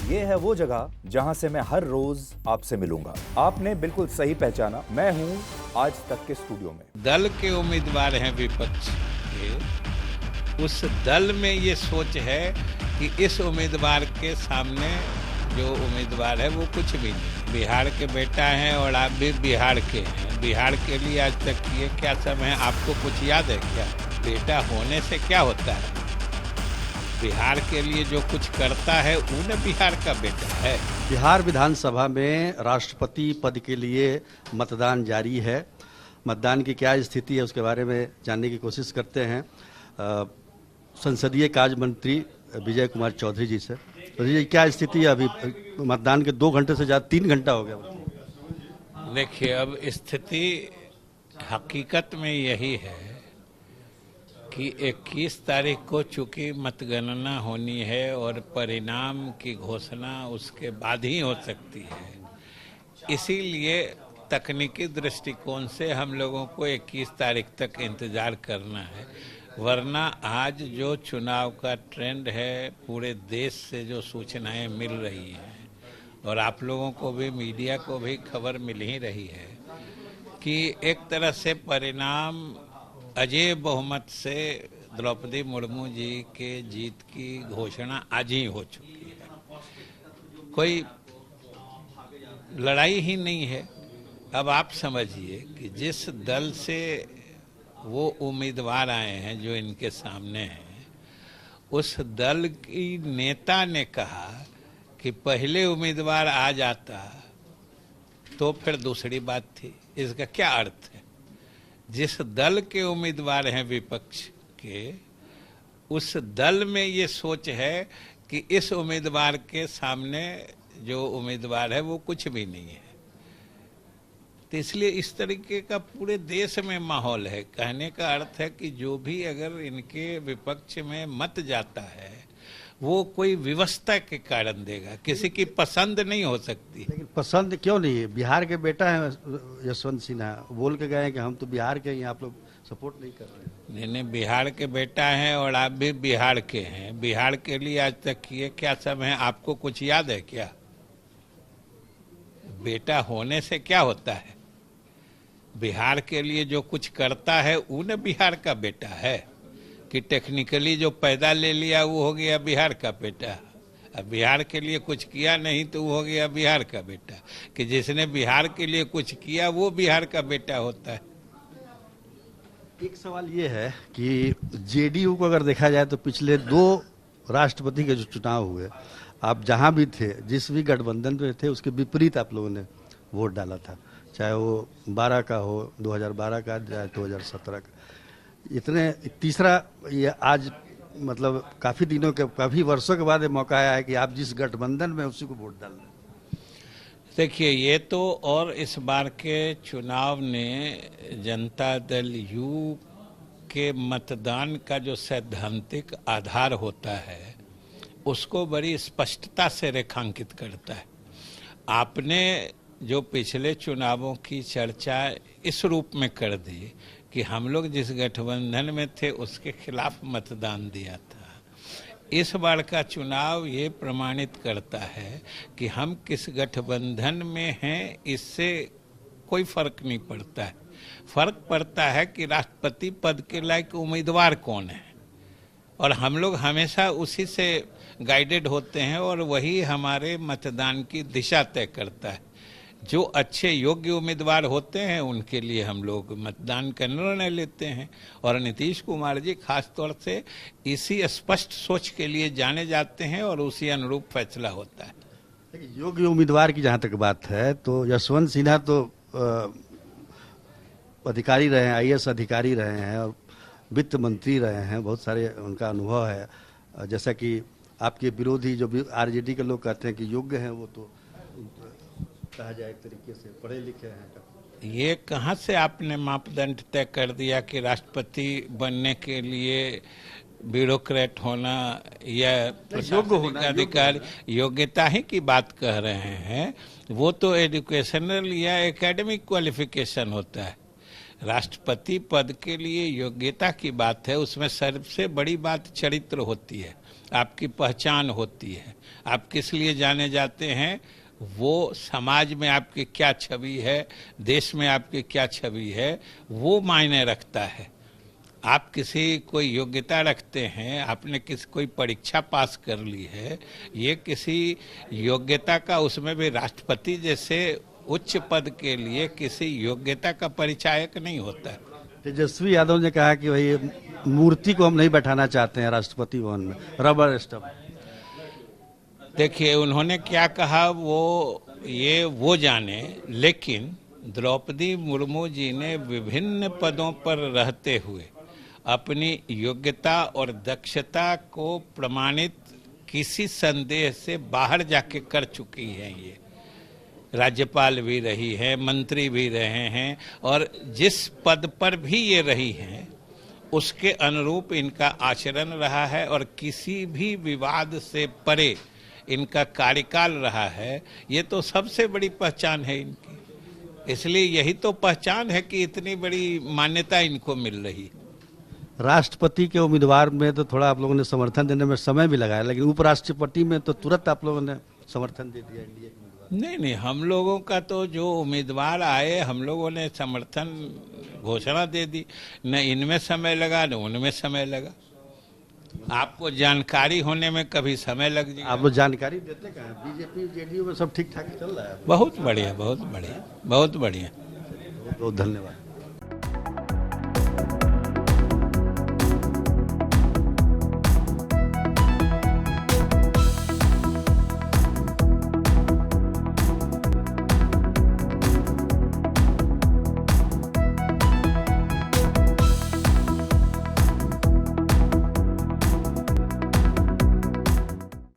ये है वो जगह जहां से मैं हर रोज आपसे मिलूंगा। आपने बिल्कुल सही पहचाना, मैं हूं आज तक के स्टूडियो में। दल के उम्मीदवार हैं विपक्ष के, उस दल में ये सोच है कि इस उम्मीदवार के सामने जो उम्मीदवार है वो कुछ भी नहीं। बिहार के बेटा हैं और आप भी बिहार के हैं। बिहार के लिए आज तक ये क्या सब है, आपको कुछ याद है क्या? बेटा होने से क्या होता है? बिहार के लिए जो कुछ करता है उन्हें बिहार का बेटा है। बिहार विधानसभा में राष्ट्रपति पद के लिए मतदान जारी है। मतदान की क्या स्थिति है उसके बारे में जानने की कोशिश करते हैं संसदीय कार्य मंत्री विजय कुमार चौधरी जी से। तो ये क्या स्थिति है अभी? मतदान के 2 घंटे से ज़्यादा 3 घंटा हो गया। देखिए, अब स्थिति हकीकत में यही है कि 21 तारीख को चूंकि मतगणना होनी है और परिणाम की घोषणा उसके बाद ही हो सकती है, इसीलिए तकनीकी दृष्टिकोण से हम लोगों को 21 तारीख तक इंतजार करना है। वरना आज जो चुनाव का ट्रेंड है, पूरे देश से जो सूचनाएं मिल रही हैं और आप लोगों को भी, मीडिया को भी खबर मिल ही रही है कि एक तरह से परिणाम अजय बहुमत से द्रौपदी मुर्मू जी के जीत की घोषणा आज ही हो चुकी है। कोई लड़ाई ही नहीं है। अब आप समझिए कि जिस दल से वो उम्मीदवार आए हैं जो इनके सामने हैं, उस दल की नेता ने कहा कि पहले उम्मीदवार आ जाता तो फिर दूसरी बात थी। इसका क्या अर्थ है? जिस दल के उम्मीदवार हैं विपक्ष के, उस दल में ये सोच है कि इस उम्मीदवार के सामने जो उम्मीदवार है वो कुछ भी नहीं है। तो इसलिए इस तरीके का पूरे देश में माहौल है। कहने का अर्थ है कि जो भी अगर इनके विपक्ष में मत जाता है वो कोई व्यवस्था के कारण देगा, किसी की पसंद नहीं हो सकती। लेकिन पसंद क्यों नहीं है? बिहार के बेटा है यशवंत सिन्हा, बोल के गए हैं कि हम तो बिहार के हैं, आप लोग सपोर्ट नहीं कर रहे हैं। नहीं, बिहार के बेटा हैं और आप भी बिहार के हैं। बिहार के लिए आज तक ये क्या सब है, आपको कुछ याद है क्या? बेटा होने से क्या होता है? बिहार के लिए जो कुछ करता है उन्हें बिहार का बेटा है। कि टेक्निकली जो पैदा ले लिया वो हो गया बिहार का बेटा। अब बिहार के लिए कुछ किया नहीं तो वो हो गया बिहार का बेटा। कि जिसने बिहार के लिए कुछ किया वो बिहार का बेटा होता है। एक सवाल ये है कि जेडीयू को अगर देखा जाए तो पिछले 2 राष्ट्रपति के जो चुनाव हुए, आप जहां भी थे, जिस भी गठबंधन में थे, उसके विपरीत आप लोगों ने वोट डाला था, चाहे वो 12 का हो, 2012 का, चाहे 2017 का। इतने तीसरा ये आज मतलब काफ़ी दिनों के, काफ़ी वर्षों के बाद ये मौका आया है कि आप जिस गठबंधन में उसी को वोट डाल दें। देखिए, ये तो और इस बार के चुनाव ने जनता दल यू के मतदान का जो सैद्धांतिक आधार होता है उसको बड़ी स्पष्टता से रेखांकित करता है। आपने जो पिछले चुनावों की चर्चा इस रूप में कर दी कि हम लोग जिस गठबंधन में थे उसके खिलाफ मतदान दिया था, इस बार का चुनाव ये प्रमाणित करता है कि हम किस गठबंधन में हैं इससे कोई फर्क नहीं पड़ता है। फर्क पड़ता है कि राष्ट्रपति पद के लायक उम्मीदवार कौन है, और हम लोग हमेशा उसी से गाइडेड होते हैं और वही हमारे मतदान की दिशा तय करता है। जो अच्छे योग्य उम्मीदवार होते हैं उनके लिए हम लोग मतदान का निर्णय लेते हैं, और नीतीश कुमार जी खास तौर से इसी स्पष्ट सोच के लिए जाने जाते हैं और उसी अनुरूप फैसला होता है। योग्य उम्मीदवार की जहाँ तक बात है तो यशवंत सिन्हा तो अधिकारी रहे हैं, IAS अधिकारी रहे हैं और वित्त मंत्री रहे हैं, बहुत सारे उनका अनुभव है। जैसा कि आपके विरोधी जो भी RJD के लोग कहते हैं कि योग्य हैं, वो तो कहा जाए एक तरीके से पढ़े लिखे हैं। ये कहाँ से आपने मापदंड तय कर दिया कि राष्ट्रपति बनने के लिए ब्यूरोक्रेट होना या योग्य होना, अधिकारी योग्यता ही की बात कह रहे हैं? वो तो एजुकेशनल या एकेडमिक क्वालिफिकेशन होता है। राष्ट्रपति पद के लिए योग्यता की बात है, उसमें सबसे बड़ी बात चरित्र होती है। आपकी पहचान होती है। आप किस लिए जाने जाते हैं, वो समाज में आपकी क्या छवि है, देश में आपकी क्या छवि है, वो मायने रखता है। आप किसी कोई योग्यता रखते हैं, आपने कोई परीक्षा पास कर ली है, ये किसी योग्यता का, उसमें भी राष्ट्रपति जैसे उच्च पद के लिए किसी योग्यता का परिचायक नहीं होता है। तेजस्वी यादव ने कहा कि भाई मूर्ति को हम नहीं बैठाना चाहते हैं राष्ट्रपति भवन में, रबर स्टंप। देखिए उन्होंने क्या कहा वो जाने, लेकिन द्रौपदी मुर्मू जी ने विभिन्न पदों पर रहते हुए अपनी योग्यता और दक्षता को प्रमाणित किसी संदेह से बाहर जाके कर चुकी हैं। ये राज्यपाल भी रही है, मंत्री भी रहे हैं, और जिस पद पर भी ये रही हैं उसके अनुरूप इनका आचरण रहा है और किसी भी विवाद से परे इनका कार्यकाल रहा है। ये तो सबसे बड़ी पहचान है इनकी, इसलिए यही तो पहचान है कि इतनी बड़ी मान्यता इनको मिल रही। राष्ट्रपति के उम्मीदवार में तो थोड़ा आप लोगों ने समर्थन देने में समय भी लगाया, लेकिन उपराष्ट्रपति में तो तुरंत आप लोगों ने समर्थन दे दिया एनडीए के उम्मीदवार। नहीं, हम लोगों का तो जो उम्मीदवार आए हम लोगों ने समर्थन घोषणा दे दी, न इनमें समय लगा न उनमें समय लगा। आपको जानकारी होने में कभी समय लग जाए। आप लोग जानकारी देते कहाँ हैं? बीजेपी जेडीयू में सब ठीक ठाक चल रहा है? बहुत बढ़िया, बहुत बढ़िया, बहुत बढ़िया। बहुत धन्यवाद।